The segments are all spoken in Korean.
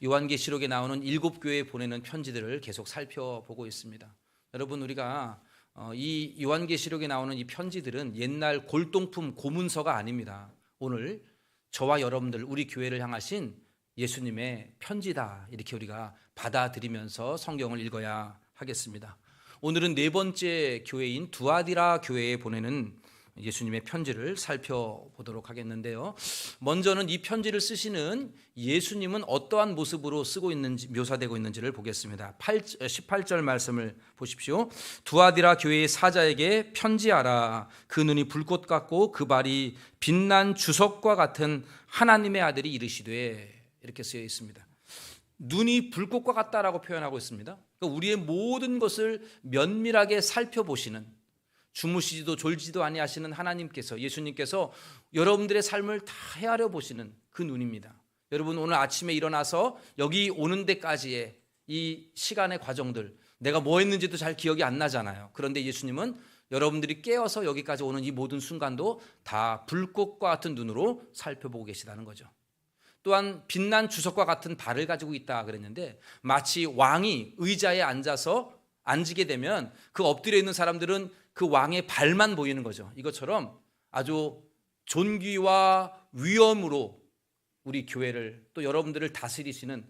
요한계시록에 나오는 7교회에 보내는 편지들을 계속 살펴보고 있습니다. 여러분, 우리가 이 요한계시록에 나오는 이 편지들은 옛날 골동품 고문서가 아닙니다. 오늘 저와 여러분들, 우리 교회를 향하신 예수님의 편지다, 이렇게 우리가 받아들이면서 성경을 읽어야 하겠습니다. 오늘은 네 번째 교회인 두아디라 교회에 보내는 예수님의 편지를 살펴보도록 하겠는데요. 먼저는 이 편지를 쓰시는 예수님은 어떠한 모습으로 쓰고 있는지, 묘사되고 있는지를 보겠습니다. 18절 말씀을 보십시오. 두아디라 교회의 사자에게 편지하라. 그 눈이 불꽃 같고 그 발이 빛난 주석과 같은 하나님의 아들이 이르시되, 이렇게 쓰여 있습니다. 눈이 불꽃과 같다라고 표현하고 있습니다. 그러니까 우리의 모든 것을 면밀하게 살펴보시는, 주무시지도 졸지도 아니하시는 하나님께서, 예수님께서 여러분들의 삶을 다 헤아려 보시는 그 눈입니다. 여러분, 오늘 아침에 일어나서 여기 오는 데까지의 이 시간의 과정들, 내가 뭐 했는지도 잘 기억이 안 나잖아요. 그런데 예수님은 여러분들이 깨어서 여기까지 오는 이 모든 순간도 다 불꽃과 같은 눈으로 살펴보고 계시다는 거죠. 또한 빛난 주석과 같은 발을 가지고 있다 그랬는데, 마치 왕이 의자에 앉게 되면 그 엎드려 있는 사람들은 그 왕의 발만 보이는 거죠. 이것처럼 아주 존귀와 위엄으로 우리 교회를, 또 여러분들을 다스리시는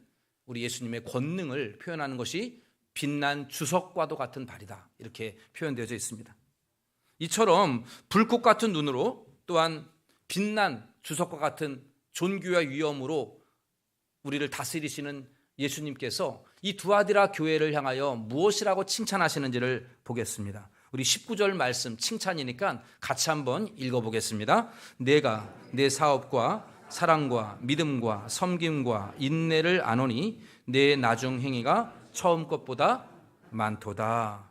우리 예수님의 권능을 표현하는 것이 빛난 주석과도 같은 발이다, 이렇게 표현되어져 있습니다. 이처럼 불꽃 같은 눈으로, 또한 빛난 주석과 같은 존귀와 위엄으로 우리를 다스리시는 예수님께서 이 두아디라 교회를 향하여 무엇이라고 칭찬하시는지를 보겠습니다. 우리 19절 말씀, 칭찬이니까 같이 한번 읽어보겠습니다. 내가 내 사업과 사랑과 믿음과 섬김과 인내를 아노니 내 나중 행위가 처음 것보다 많도다.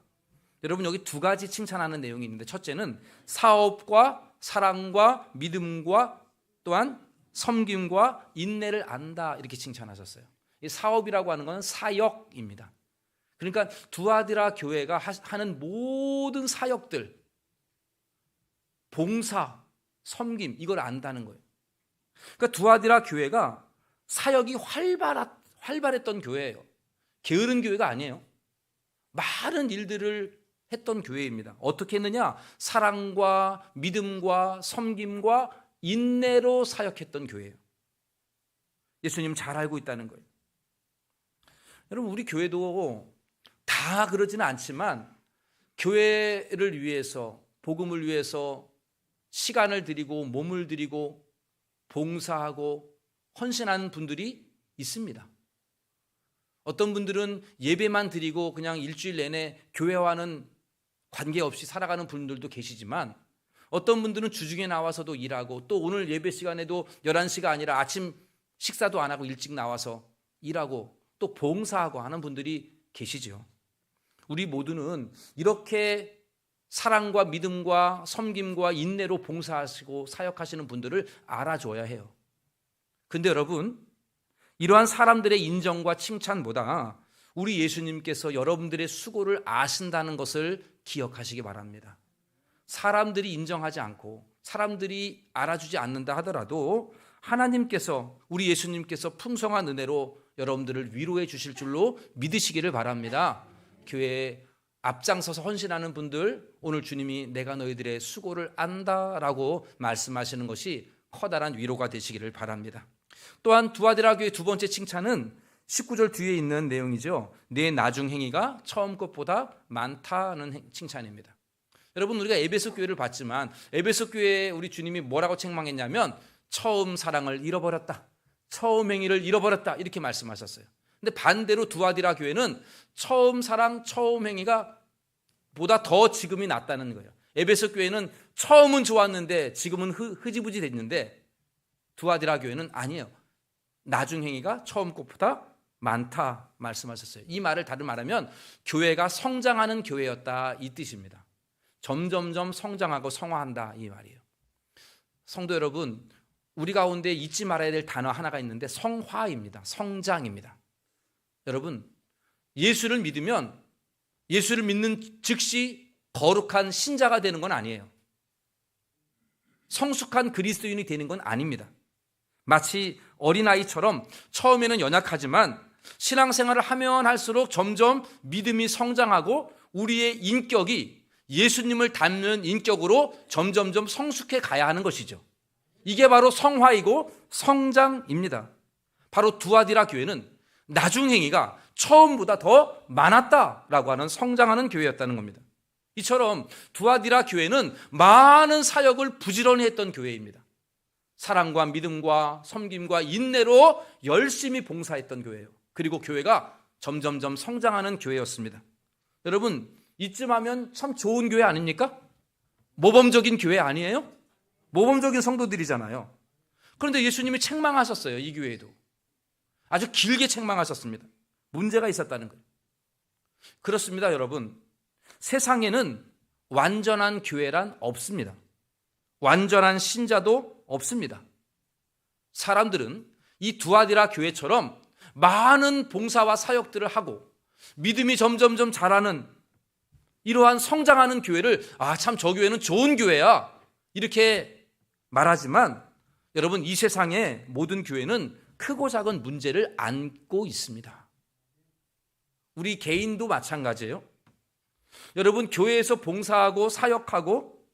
여러분, 여기 두 가지 칭찬하는 내용이 있는데, 첫째는 사업과 사랑과 믿음과 또한 섬김과 인내를 안다, 이렇게 칭찬하셨어요. 이 사업이라고 하는 것은 사역입니다. 그러니까 두아디라 교회가 하는 모든 사역들, 봉사, 섬김, 이걸 안다는 거예요. 그러니까 두아디라 교회가 사역이 활발했던 교회예요. 게으른 교회가 아니에요. 많은 일들을 했던 교회입니다. 어떻게 했느냐? 사랑과 믿음과 섬김과 인내로 사역했던 교회예요. 예수님 잘 알고 있다는 거예요. 여러분, 우리 교회도 다 그러지는 않지만 교회를 위해서, 복음을 위해서 시간을 드리고 몸을 드리고 봉사하고 헌신하는 분들이 있습니다. 어떤 분들은 예배만 드리고 그냥 일주일 내내 교회와는 관계없이 살아가는 분들도 계시지만, 어떤 분들은 주중에 나와서도 일하고, 또 오늘 예배 시간에도 11시가 아니라 아침 식사도 안 하고 일찍 나와서 일하고 또 봉사하고 하는 분들이 계시죠. 우리 모두는 이렇게 사랑과 믿음과 섬김과 인내로 봉사하시고 사역하시는 분들을 알아줘야 해요. 근데 여러분, 이러한 사람들의 인정과 칭찬보다 우리 예수님께서 여러분들의 수고를 아신다는 것을 기억하시기 바랍니다. 사람들이 인정하지 않고 사람들이 알아주지 않는다 하더라도 하나님께서, 우리 예수님께서 풍성한 은혜로 여러분들을 위로해 주실 줄로 믿으시기를 바랍니다. 교회에 앞장서서 헌신하는 분들, 오늘 주님이 내가 너희들의 수고를 안다라고 말씀하시는 것이 커다란 위로가 되시기를 바랍니다. 또한 두아디라 교회 두 번째 칭찬은 19절 뒤에 있는 내용이죠. 내 나중 행위가 처음 것보다 많다는 칭찬입니다. 여러분, 우리가 에베소 교회를 봤지만 에베소 교회에 우리 주님이 뭐라고 책망했냐면 처음 사랑을 잃어버렸다, 처음 행위를 잃어버렸다, 이렇게 말씀하셨어요. 근데 반대로 두아디라 교회는 처음 사랑, 처음 행위가 보다 더 지금이 낫다는 거예요. 에베소 교회는 처음은 좋았는데 지금은 흐지부지 됐는데, 두아디라 교회는 아니에요. 나중 행위가 처음 것보다 많다 말씀하셨어요. 이 말을 다른 말하면 교회가 성장하는 교회였다, 이 뜻입니다. 점점점 성장하고 성화한다, 이 말이에요. 성도 여러분, 우리 가운데 잊지 말아야 될 단어 하나가 있는데 성화입니다. 성장입니다. 여러분, 예수를 믿으면, 예수를 믿는 즉시 거룩한 신자가 되는 건 아니에요. 성숙한 그리스도인이 되는 건 아닙니다. 마치 어린아이처럼 처음에는 연약하지만 신앙생활을 하면 할수록 점점 믿음이 성장하고 우리의 인격이 예수님을 닮는 인격으로 점점점 성숙해 가야 하는 것이죠. 이게 바로 성화이고 성장입니다. 바로 두아디라 교회는 나중 행위가 처음보다 더 많았다라고 하는 성장하는 교회였다는 겁니다. 이처럼 두아디라 교회는 많은 사역을 부지런히 했던 교회입니다. 사랑과 믿음과 섬김과 인내로 열심히 봉사했던 교회예요. 그리고 교회가 점점점 성장하는 교회였습니다. 여러분, 이쯤 하면 참 좋은 교회 아닙니까? 모범적인 교회 아니에요? 모범적인 성도들이잖아요. 그런데 예수님이 책망하셨어요. 이 교회도 아주 길게 책망하셨습니다. 문제가 있었다는 거예요. 그렇습니다, 여러분. 세상에는 완전한 교회란 없습니다. 완전한 신자도 없습니다. 사람들은 이 두아디라 교회처럼 많은 봉사와 사역들을 하고 믿음이 점점점 자라는 이러한 성장하는 교회를 참 저 교회는 좋은 교회야 이렇게 말하지만 여러분, 이 세상의 모든 교회는 크고 작은 문제를 안고 있습니다. 우리 개인도 마찬가지예요. 여러분, 교회에서 봉사하고 사역하고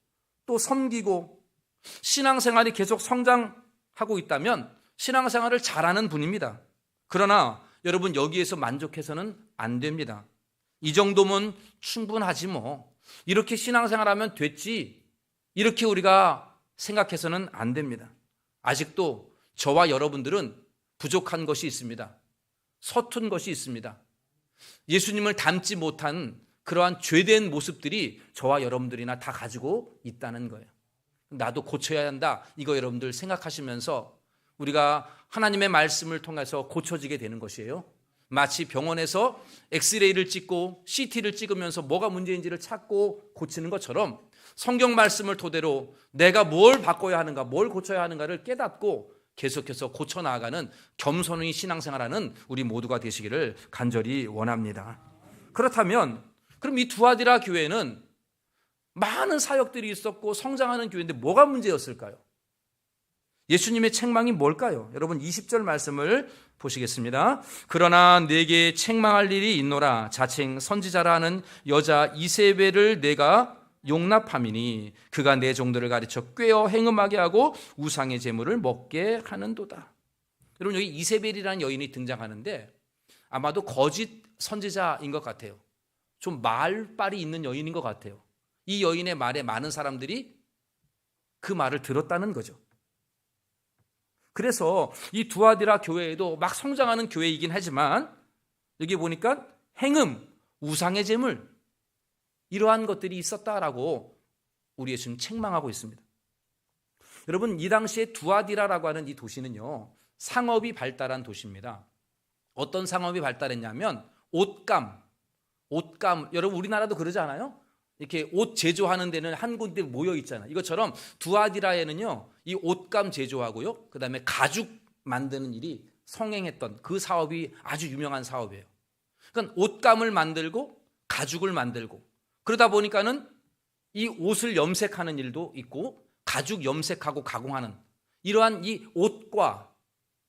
또 섬기고 신앙생활이 계속 성장하고 있다면 신앙생활을 잘하는 분입니다. 그러나 여러분, 여기에서 만족해서는 안 됩니다. 이 정도면 충분하지 뭐, 이렇게 신앙생활하면 됐지, 이렇게 우리가 생각해서는 안 됩니다. 아직도 저와 여러분들은 부족한 것이 있습니다. 서툰 것이 있습니다. 예수님을 닮지 못한 그러한 죄된 모습들이 저와 여러분들이나 다 가지고 있다는 거예요. 나도 고쳐야 한다, 이거 여러분들 생각하시면서 우리가 하나님의 말씀을 통해서 고쳐지게 되는 것이에요. 마치 병원에서 엑스레이를 찍고 CT를 찍으면서 뭐가 문제인지를 찾고 고치는 것처럼 성경 말씀을 토대로 내가 뭘 바꿔야 하는가, 뭘 고쳐야 하는가를 깨닫고 계속해서 고쳐나가는 겸손히 신앙생활하는 우리 모두가 되시기를 간절히 원합니다. 그렇다면 그럼 이 두아디라 교회는 많은 사역들이 있었고 성장하는 교회인데 뭐가 문제였을까요? 예수님의 책망이 뭘까요? 여러분, 20절 말씀을 보시겠습니다. 그러나 내게 책망할 일이 있노라. 자칭 선지자라 하는 여자 이세벨을 내가 용납함이니 그가 내 종들을 가르쳐 꾀어 행음하게 하고 우상의 제물을 먹게 하는도다. 여러분, 여기 이세벨이라는 여인이 등장하는데 아마도 거짓 선지자인 것 같아요. 좀 말빨이 있는 여인인 것 같아요. 이 여인의 말에 많은 사람들이 그 말을 들었다는 거죠. 그래서 이 두아디라 교회에도 막 성장하는 교회이긴 하지만 여기 보니까 행음, 우상의 제물, 이러한 것들이 있었다라고 우리 예수님 책망하고 있습니다. 여러분, 이 당시에 두아디라라고 하는 이 도시는요, 상업이 발달한 도시입니다. 어떤 상업이 발달했냐면 옷감, 여러분 우리나라도 그러지 않아요? 이렇게 옷 제조하는 데는 한 군데 모여 있잖아요. 이것처럼 두아디라에는요, 이 옷감 제조하고요, 그 다음에 가죽 만드는 일이 성행했던 그 사업이 아주 유명한 사업이에요. 그러니까 옷감을 만들고 가죽을 만들고 그러다 보니까는 이 옷을 염색하는 일도 있고 가죽 염색하고 가공하는 이러한 이 옷과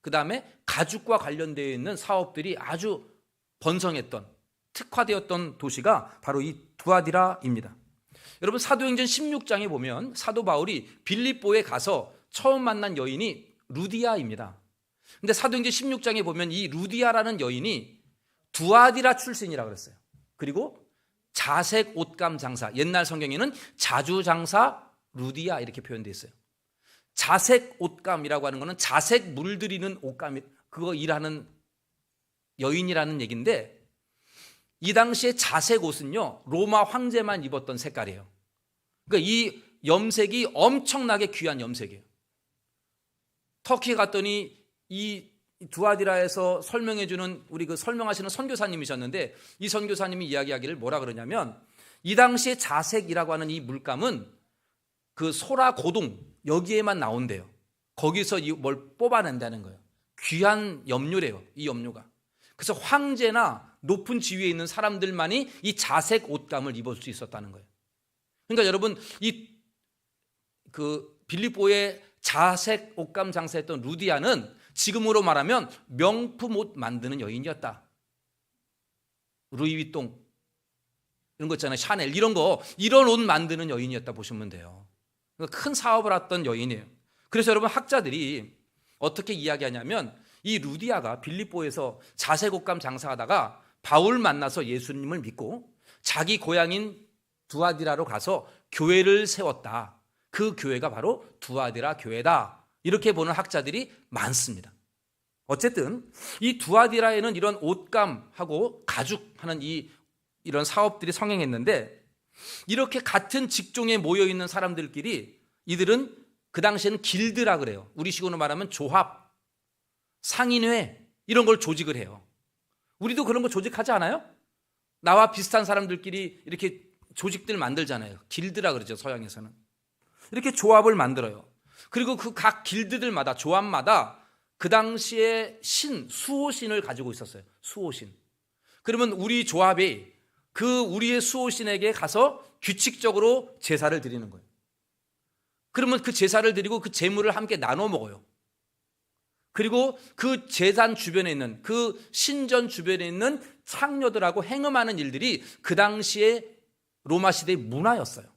그 다음에 가죽과 관련되어 있는 사업들이 아주 번성했던, 특화되었던 도시가 바로 이 두아디라입니다. 여러분, 사도행전 16장에 보면 사도 바울이 빌립보에 가서 처음 만난 여인이 루디아입니다. 근데 사도행전 16장에 보면 이 루디아라는 여인이 두아디라 출신이라고 그랬어요. 그리고 자색 옷감 장사, 옛날 성경에는 자주 장사 루디아 이렇게 표현되어 있어요. 자색 옷감이라고 하는 것은 자색 물들이는 옷감, 그거 일하는 여인이라는 얘기인데, 이 당시에 자색 옷은요, 로마 황제만 입었던 색깔이에요. 그러니까 이 염색이 엄청나게 귀한 염색이에요. 터키에 갔더니 이 두아디라에서 설명해주는 우리 그 설명하시는 선교사님이셨는데, 이 선교사님이 이야기하기를 뭐라 그러냐면, 이 당시에 자색이라고 하는 이 물감은 그 소라 고동 여기에만 나온대요. 거기서 뭘 뽑아낸다는 거예요. 귀한 염료래요, 이 염료가. 그래서 황제나 높은 지위에 있는 사람들만이 이 자색 옷감을 입을 수 있었다는 거예요. 그러니까 여러분, 이 그 빌립보의 자색 옷감 장사했던 루디아는 지금으로 말하면 명품 옷 만드는 여인이었다. 루이비통 이런 거 있잖아요. 샤넬 이런 옷 만드는 여인이었다 보시면 돼요. 큰 사업을 했던 여인이에요. 그래서 여러분 학자들이 어떻게 이야기하냐면 이 루디아가 빌립보에서 자색 옷감 장사하다가 바울 만나서 예수님을 믿고 자기 고향인 두아디라로 가서 교회를 세웠다. 그 교회가 바로 두아디라 교회다. 이렇게 보는 학자들이 많습니다. 어쨌든 이 두아디라에는 이런 옷감하고 가죽하는 이런 사업들이 성행했는데 이렇게 같은 직종에 모여있는 사람들끼리 이들은 그 당시에는 길드라 그래요. 우리식으로 말하면 조합, 상인회 이런 걸 조직을 해요. 우리도 그런 거 조직하지 않아요? 나와 비슷한 사람들끼리 이렇게 조직들 만들잖아요. 길드라 그러죠. 서양에서는. 이렇게 조합을 만들어요. 그리고 그 각 길드들마다 조합마다 그 당시에 수호신을 가지고 있었어요. 수호신. 그러면 우리 조합이 그 우리의 수호신에게 가서 규칙적으로 제사를 드리는 거예요. 그러면 그 제사를 드리고 그 제물을 함께 나눠 먹어요. 그리고 그 제단 주변에 있는 그 신전 주변에 있는 창녀들하고 행음하는 일들이 그 당시에 로마 시대의 문화였어요.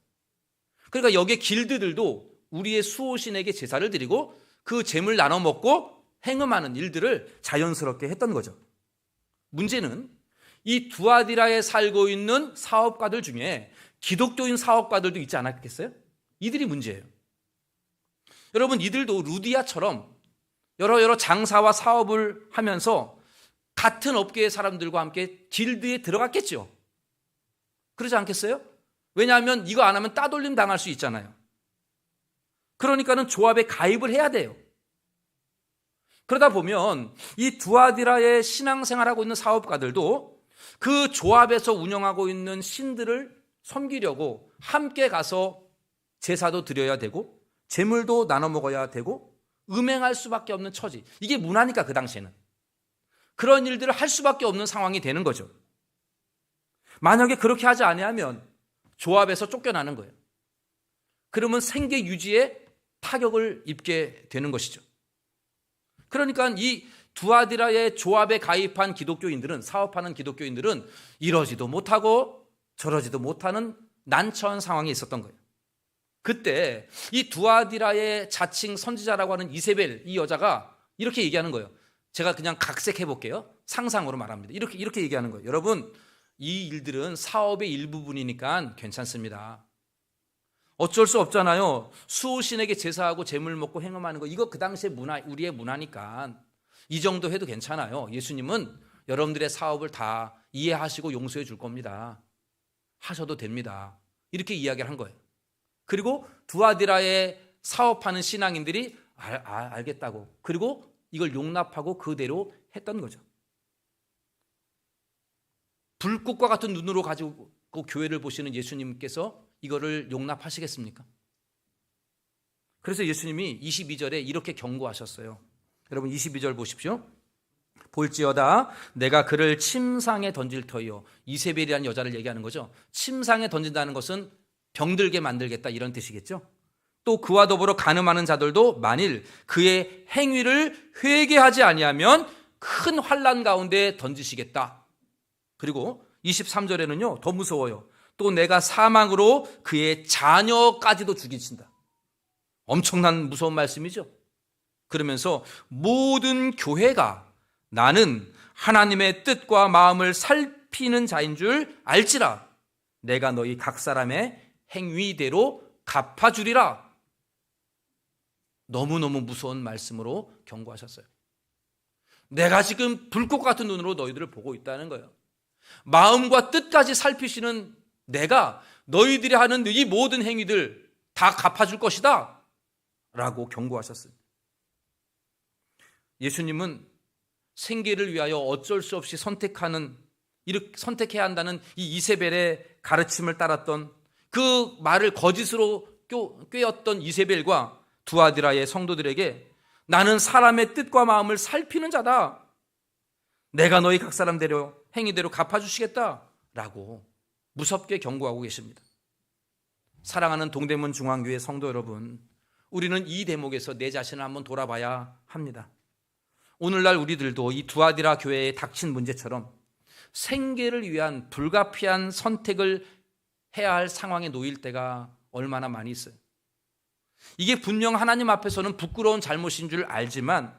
그러니까 여기에 길드들도 우리의 수호신에게 제사를 드리고 그 제물 나눠 먹고 행음하는 일들을 자연스럽게 했던 거죠. 문제는 이 두아디라에 살고 있는 사업가들 중에 기독교인 사업가들도 있지 않았겠어요? 이들이 문제예요. 여러분 이들도 루디아처럼 여러 장사와 사업을 하면서 같은 업계의 사람들과 함께 길드에 들어갔겠죠. 그러지 않겠어요? 왜냐하면 이거 안 하면 따돌림 당할 수 있잖아요. 그러니까는 조합에 가입을 해야 돼요. 그러다 보면 이 두아디라의 신앙생활하고 있는 사업가들도 그 조합에서 운영하고 있는 신들을 섬기려고 함께 가서 제사도 드려야 되고 제물도 나눠 먹어야 되고 음행할 수밖에 없는 처지. 이게 문화니까 그 당시에는. 그런 일들을 할 수밖에 없는 상황이 되는 거죠. 만약에 그렇게 하지 아니하면 조합에서 쫓겨나는 거예요. 그러면 생계 유지에 타격을 입게 되는 것이죠. 그러니까 이 두아디라의 조합에 가입한 기독교인들은, 사업하는 기독교인들은 이러지도 못하고 저러지도 못하는 난처한 상황에 있었던 거예요. 그때 이 두아디라의 자칭 선지자라고 하는 이세벨, 이 여자가 이렇게 얘기하는 거예요. 제가 그냥 각색해 볼게요. 상상으로 말합니다. 이렇게 얘기하는 거예요. 여러분, 이 일들은 사업의 일부분이니까 괜찮습니다. 어쩔 수 없잖아요. 수호신에게 제사하고 제물 먹고 행음하는 거, 이거 그 당시의 문화, 우리의 문화니까 이 정도 해도 괜찮아요. 예수님은 여러분들의 사업을 다 이해하시고 용서해 줄 겁니다. 하셔도 됩니다. 이렇게 이야기를 한 거예요. 그리고 두아디라에 사업하는 신앙인들이 알겠다고, 그리고 이걸 용납하고 그대로 했던 거죠. 불꽃과 같은 눈으로 가지고 교회를 보시는 예수님께서 이거를 용납하시겠습니까? 그래서 예수님이 22절에 이렇게 경고하셨어요. 여러분 22절 보십시오. 볼지어다 내가 그를 침상에 던질 터이요. 이세벨이라는 여자를 얘기하는 거죠. 침상에 던진다는 것은 병들게 만들겠다 이런 뜻이겠죠. 또 그와 더불어 간음하는 자들도 만일 그의 행위를 회개하지 아니하면 큰 환난 가운데 던지시겠다. 그리고 23절에는요 더 무서워요. 또 내가 사망으로 그의 자녀까지도 죽이신다. 엄청난 무서운 말씀이죠. 그러면서 모든 교회가 나는 하나님의 뜻과 마음을 살피는 자인 줄 알지라. 내가 너희 각 사람의 행위대로 갚아주리라. 너무너무 무서운 말씀으로 경고하셨어요. 내가 지금 불꽃 같은 눈으로 너희들을 보고 있다는 거예요. 마음과 뜻까지 살피시는 내가 너희들이 하는 이 모든 행위들 다 갚아줄 것이다 라고 경고하셨어요. 예수님은 생계를 위하여 어쩔 수 없이 선택해야 한다는 이 이세벨의 가르침을 따랐던, 그 말을 거짓으로 꿰었던 이세벨과 두아디라의 성도들에게 나는 사람의 뜻과 마음을 살피는 자다. 내가 너희 각 사람대로 행위대로 갚아주시겠다라고 무섭게 경고하고 계십니다. 사랑하는 동대문 중앙교회 성도 여러분, 우리는 이 대목에서 내 자신을 한번 돌아봐야 합니다. 오늘날 우리들도 이 두아디라 교회에 닥친 문제처럼 생계를 위한 불가피한 선택을 해야 할 상황에 놓일 때가 얼마나 많이 있어요. 이게 분명 하나님 앞에서는 부끄러운 잘못인 줄 알지만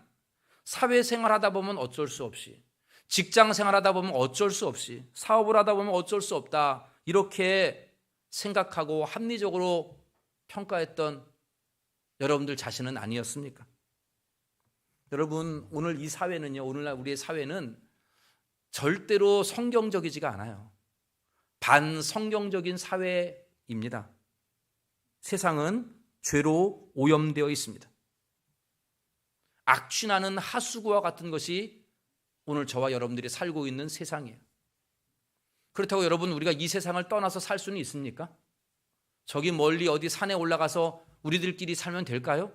사회생활 하다 보면 어쩔 수 없이, 직장 생활하다 보면 어쩔 수 없이, 사업을 하다 보면 어쩔 수 없다, 이렇게 생각하고 합리적으로 평가했던 여러분들 자신은 아니었습니까? 여러분, 오늘 이 사회는요, 오늘날 우리의 사회는 절대로 성경적이지가 않아요. 반성경적인 사회입니다. 세상은 죄로 오염되어 있습니다. 악취나는 하수구와 같은 것이 오늘 저와 여러분들이 살고 있는 세상이에요. 그렇다고 여러분, 우리가 이 세상을 떠나서 살 수는 있습니까? 저기 멀리 어디 산에 올라가서 우리들끼리 살면 될까요?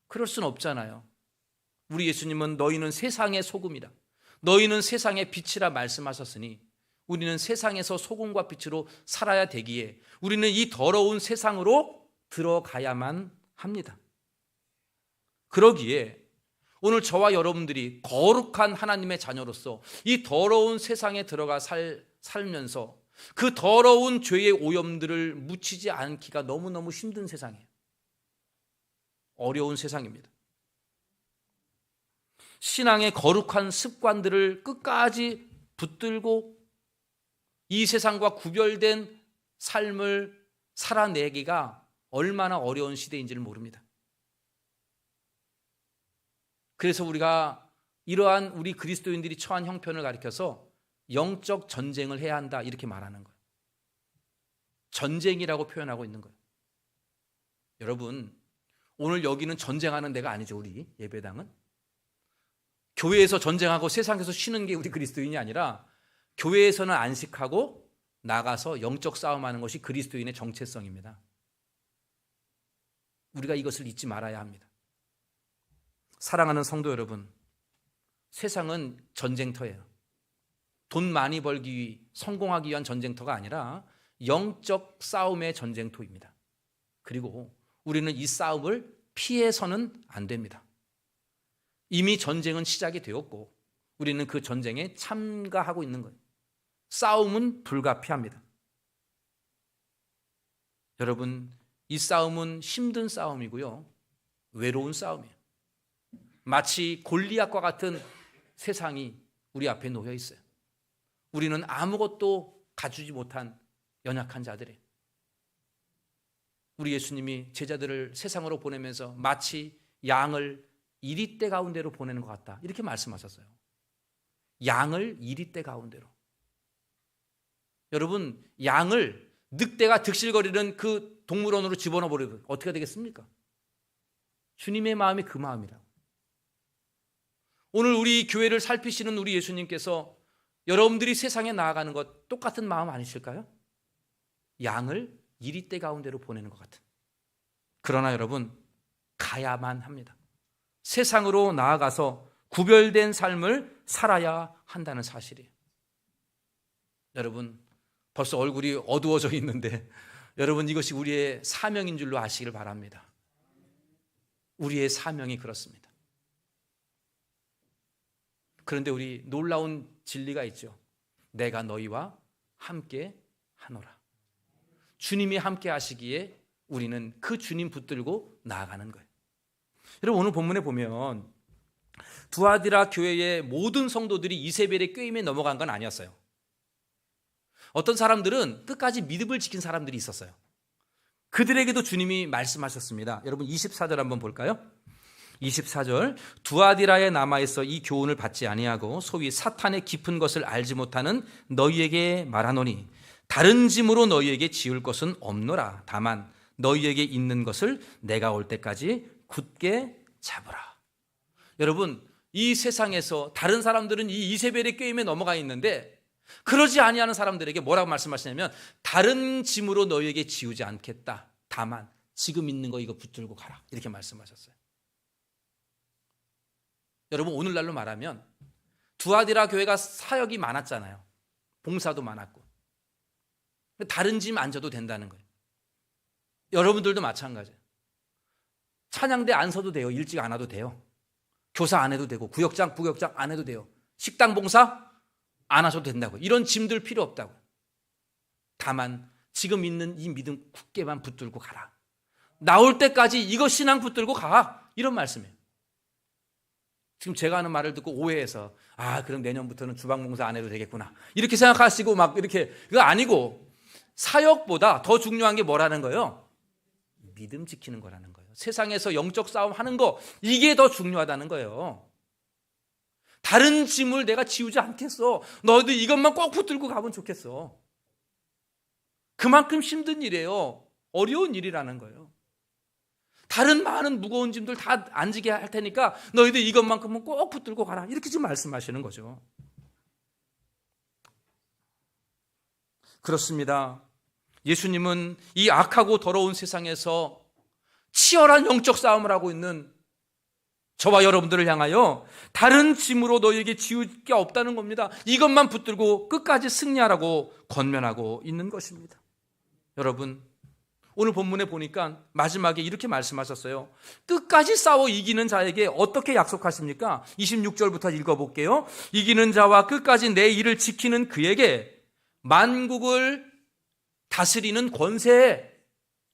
그럴 수는 없잖아요. 우리 예수님은 너희는 세상의 소금이다, 너희는 세상의 빛이라 말씀하셨으니 우리는 세상에서 소금과 빛으로 살아야 되기에 우리는 이 더러운 세상으로 들어가야만 합니다. 그러기에 오늘 저와 여러분들이 거룩한 하나님의 자녀로서 이 더러운 세상에 들어가 살면서 그 더러운 죄의 오염들을 묻히지 않기가 너무너무 힘든 세상이에요. 어려운 세상입니다. 신앙의 거룩한 습관들을 끝까지 붙들고 이 세상과 구별된 삶을 살아내기가 얼마나 어려운 시대인지를 모릅니다. 그래서 우리가 이러한 우리 그리스도인들이 처한 형편을 가리켜서 영적 전쟁을 해야 한다, 이렇게 말하는 거예요. 전쟁이라고 표현하고 있는 거예요. 여러분, 오늘 여기는 전쟁하는 데가 아니죠. 우리 예배당은 교회에서 전쟁하고 세상에서 쉬는 게 우리 그리스도인이 아니라 교회에서는 안식하고 나가서 영적 싸움하는 것이 그리스도인의 정체성입니다. 우리가 이것을 잊지 말아야 합니다. 사랑하는 성도 여러분, 세상은 전쟁터예요. 돈 많이 벌기 위해 성공하기 위한 전쟁터가 아니라 영적 싸움의 전쟁터입니다. 그리고 우리는 이 싸움을 피해서는 안 됩니다. 이미 전쟁은 시작이 되었고 우리는 그 전쟁에 참가하고 있는 거예요. 싸움은 불가피합니다. 여러분, 이 싸움은 힘든 싸움이고요, 외로운 싸움이에요. 마치 골리앗과 같은 세상이 우리 앞에 놓여 있어요. 우리는 아무것도 가지지 못한 연약한 자들이에요. 우리 예수님이 제자들을 세상으로 보내면서 마치 양을 이리떼 가운데로 보내는 것 같다, 이렇게 말씀하셨어요. 양을 이리떼 가운데로. 여러분, 양을 늑대가 득실거리는 그 동물원으로 집어넣어 버리면 어떻게 되겠습니까? 주님의 마음이 그 마음이라고. 오늘 우리 교회를 살피시는 우리 예수님께서 여러분들이 세상에 나아가는 것 똑같은 마음 아니실까요? 양을 이리떼 가운데로 보내는 것 같은. 그러나 여러분, 가야만 합니다. 세상으로 나아가서 구별된 삶을 살아야 한다는 사실이에요. 여러분, 벌써 얼굴이 어두워져 있는데 여러분, 이것이 우리의 사명인 줄로 아시길 바랍니다. 우리의 사명이 그렇습니다. 그런데 우리 놀라운 진리가 있죠. 내가 너희와 함께 하노라. 주님이 함께 하시기에 우리는 그 주님 붙들고 나아가는 거예요. 여러분, 오늘 본문에 보면 두아디라 교회의 모든 성도들이 이세벨의 꾀임에 넘어간 건 아니었어요. 어떤 사람들은 끝까지 믿음을 지킨 사람들이 있었어요. 그들에게도 주님이 말씀하셨습니다. 여러분, 24절 한번 볼까요? 24절, 두아디라에 남아있어 이 교훈을 받지 아니하고 소위 사탄의 깊은 것을 알지 못하는 너희에게 말하노니 다른 짐으로 너희에게 지을 것은 없노라. 다만 너희에게 있는 것을 내가 올 때까지 굳게 잡으라. 여러분, 이 세상에서 다른 사람들은 이 이세벨의 꾀임에 넘어가 있는데 그러지 아니하는 사람들에게 뭐라고 말씀하시냐면 다른 짐으로 너희에게 지우지 않겠다. 다만 지금 있는 거 이거 붙들고 가라, 이렇게 말씀하셨어요. 여러분, 오늘날로 말하면 두아디라 교회가 사역이 많았잖아요. 봉사도 많았고. 다른 짐 안 져도 된다는 거예요. 여러분들도 마찬가지예요. 찬양대 안 서도 돼요. 일찍 안 와도 돼요. 교사 안 해도 되고 구역장, 부역장 안 해도 돼요. 식당 봉사 안 하셔도 된다고. 이런 짐들 필요 없다고. 다만 지금 있는 이 믿음 굳게만 붙들고 가라. 나올 때까지 이거 신앙 붙들고 가. 이런 말씀이에요. 지금 제가 하는 말을 듣고 오해해서 그럼 내년부터는 주방봉사 안 해도 되겠구나 이렇게 생각하시고 막 이렇게, 그거 아니고 사역보다 더 중요한 게 뭐라는 거예요? 믿음 지키는 거라는 거예요. 세상에서 영적 싸움 하는 거, 이게 더 중요하다는 거예요. 다른 짐을 내가 지우지 않겠어. 너도 이것만 꼭 붙들고 가면 좋겠어. 그만큼 힘든 일이에요. 어려운 일이라는 거예요. 다른 많은 무거운 짐들 다 안 지게 할 테니까 너희들 이것만큼은 꼭 붙들고 가라. 이렇게 지금 말씀하시는 거죠. 그렇습니다. 예수님은 이 악하고 더러운 세상에서 치열한 영적 싸움을 하고 있는 저와 여러분들을 향하여 다른 짐으로 너희에게 지울 게 없다는 겁니다. 이것만 붙들고 끝까지 승리하라고 권면하고 있는 것입니다. 여러분, 오늘 본문에 보니까 마지막에 이렇게 말씀하셨어요. 끝까지 싸워 이기는 자에게 어떻게 약속하십니까? 26절부터 읽어볼게요. 이기는 자와 끝까지 내 일을 지키는 그에게 만국을 다스리는 권세,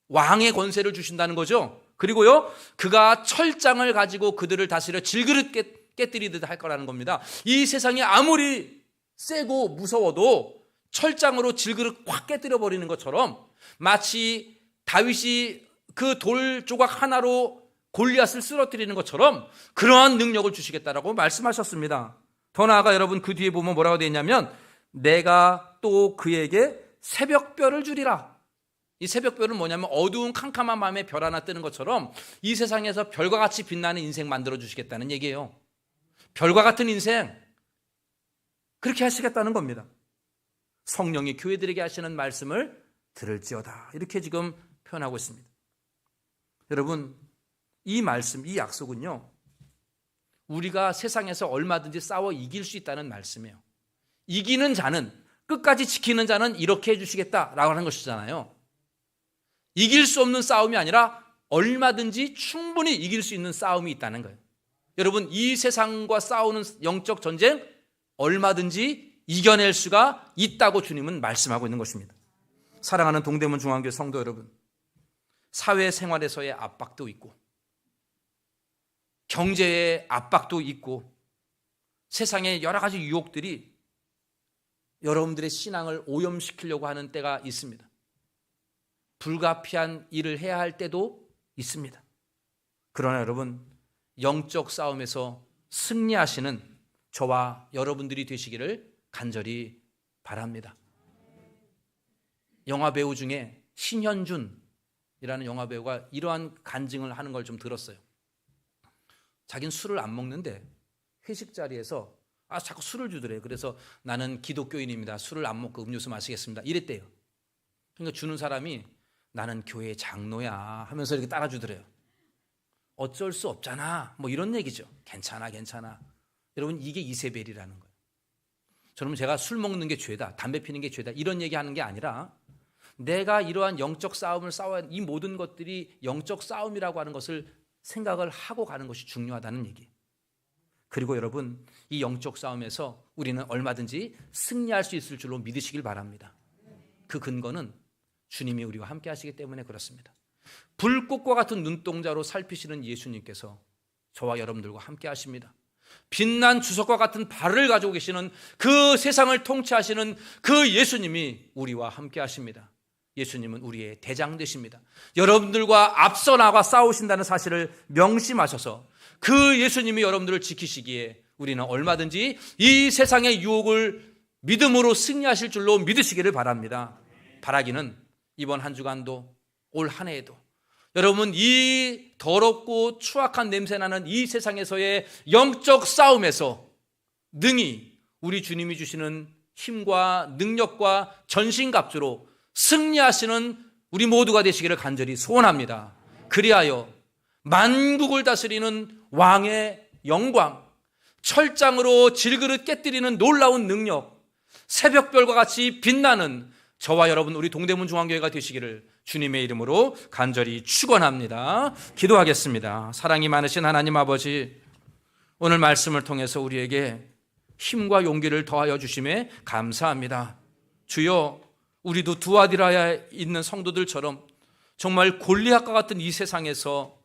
왕의 권세를 주신다는 거죠. 그리고요, 그가 철장을 가지고 그들을 다스려 질그릇 깨뜨리듯 할 거라는 겁니다. 이 세상이 아무리 세고 무서워도 철장으로 질그릇 확 깨뜨려 버리는 것처럼, 마치 다윗이 그 돌 조각 하나로 골리앗을 쓰러뜨리는 것처럼 그러한 능력을 주시겠다라고 말씀하셨습니다. 더 나아가 여러분, 그 뒤에 보면 뭐라고 되어 있냐면, 내가 또 그에게 새벽별을 주리라. 이 새벽별은 뭐냐면 어두운 캄캄한 밤에 별 하나 뜨는 것처럼 이 세상에서 별과 같이 빛나는 인생 만들어 주시겠다는 얘기예요. 별과 같은 인생, 그렇게 하시겠다는 겁니다. 성령이 교회들에게 하시는 말씀을 들을지어다, 이렇게 지금 표현하고 있습니다. 여러분, 이 말씀, 이 약속은요, 우리가 세상에서 얼마든지 싸워 이길 수 있다는 말씀이에요. 이기는 자는, 끝까지 지키는 자는 이렇게 해주시겠다라고 하는 것이잖아요. 이길 수 없는 싸움이 아니라 얼마든지 충분히 이길 수 있는 싸움이 있다는 거예요. 여러분, 이 세상과 싸우는 영적 전쟁 얼마든지 이겨낼 수가 있다고 주님은 말씀하고 있는 것입니다. 사랑하는 동대문 중앙교회 성도 여러분, 사회생활에서의 압박도 있고 경제의 압박도 있고 세상의 여러 가지 유혹들이 여러분들의 신앙을 오염시키려고 하는 때가 있습니다. 불가피한 일을 해야 할 때도 있습니다. 그러나 여러분, 영적 싸움에서 승리하시는 저와 여러분들이 되시기를 간절히 바랍니다. 영화배우 중에 신현준이라는 영화배우가 이러한 간증을 하는 걸 좀 들었어요. 자기는 술을 안 먹는데 회식 자리에서 자꾸 술을 주더래요. 그래서 나는 기독교인입니다. 술을 안 먹고 음료수 마시겠습니다, 이랬대요. 그러니까 주는 사람이 나는 교회 장로야 하면서 이렇게 따라주더래요. 어쩔 수 없잖아, 뭐 이런 얘기죠. 괜찮아. 여러분, 이게 이세벨이라는 거예요. 저는 제가 술 먹는 게 죄다, 담배 피는 게 죄다, 이런 얘기하는 게 아니라 내가 이러한 영적 싸움을 싸워야, 이 모든 것들이 영적 싸움이라고 하는 것을 생각을 하고 가는 것이 중요하다는 얘기예요. 그리고 여러분, 이 영적 싸움에서 우리는 얼마든지 승리할 수 있을 줄로 믿으시길 바랍니다. 그 근거는 주님이 우리와 함께 하시기 때문에 그렇습니다. 불꽃과 같은 눈동자로 살피시는 예수님께서 저와 여러분들과 함께 하십니다. 빛난 주석과 같은 발을 가지고 계시는 그 세상을 통치하시는 그 예수님이 우리와 함께 하십니다. 예수님은 우리의 대장 되십니다. 여러분들과 앞서 나가 싸우신다는 사실을 명심하셔서 그 예수님이 여러분들을 지키시기에 우리는 얼마든지 이 세상의 유혹을 믿음으로 승리하실 줄로 믿으시기를 바랍니다. 바라기는 이번 한 주간도 올 한 해에도 여러분, 이 더럽고 추악한 냄새나는 이 세상에서의 영적 싸움에서 능히 우리 주님이 주시는 힘과 능력과 전신갑주로 승리하시는 우리 모두가 되시기를 간절히 소원합니다. 그리하여 만국을 다스리는 왕의 영광, 철장으로 질그릇 깨뜨리는 놀라운 능력, 새벽별과 같이 빛나는 저와 여러분, 우리 동대문 중앙교회가 되시기를 주님의 이름으로 간절히 축원합니다. 기도하겠습니다. 사랑이 많으신 하나님 아버지, 오늘 말씀을 통해서 우리에게 힘과 용기를 더하여 주심에 감사합니다. 주여, 우리도 두아디라에 있는 성도들처럼 정말 골리앗과 같은 이 세상에서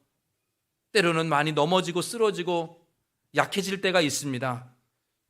때로는 많이 넘어지고 쓰러지고 약해질 때가 있습니다.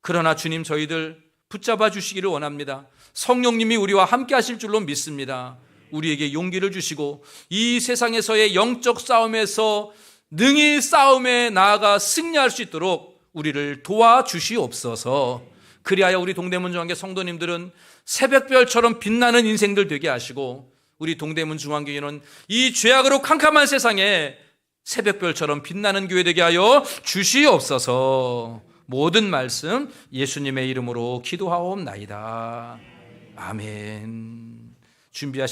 그러나 주님, 저희들 붙잡아 주시기를 원합니다. 성령님이 우리와 함께 하실 줄로 믿습니다. 우리에게 용기를 주시고 이 세상에서의 영적 싸움에서 능히 싸움에 나아가 승리할 수 있도록 우리를 도와주시옵소서. 그리하여 우리 동대문 중앙교회 성도님들은 새벽별처럼 빛나는 인생들 되게 하시고, 우리 동대문 중앙교회는 이 죄악으로 캄캄한 세상에 새벽별처럼 빛나는 교회 되게 하여 주시옵소서. 모든 말씀 예수님의 이름으로 기도하옵나이다. 아멘. 준비하시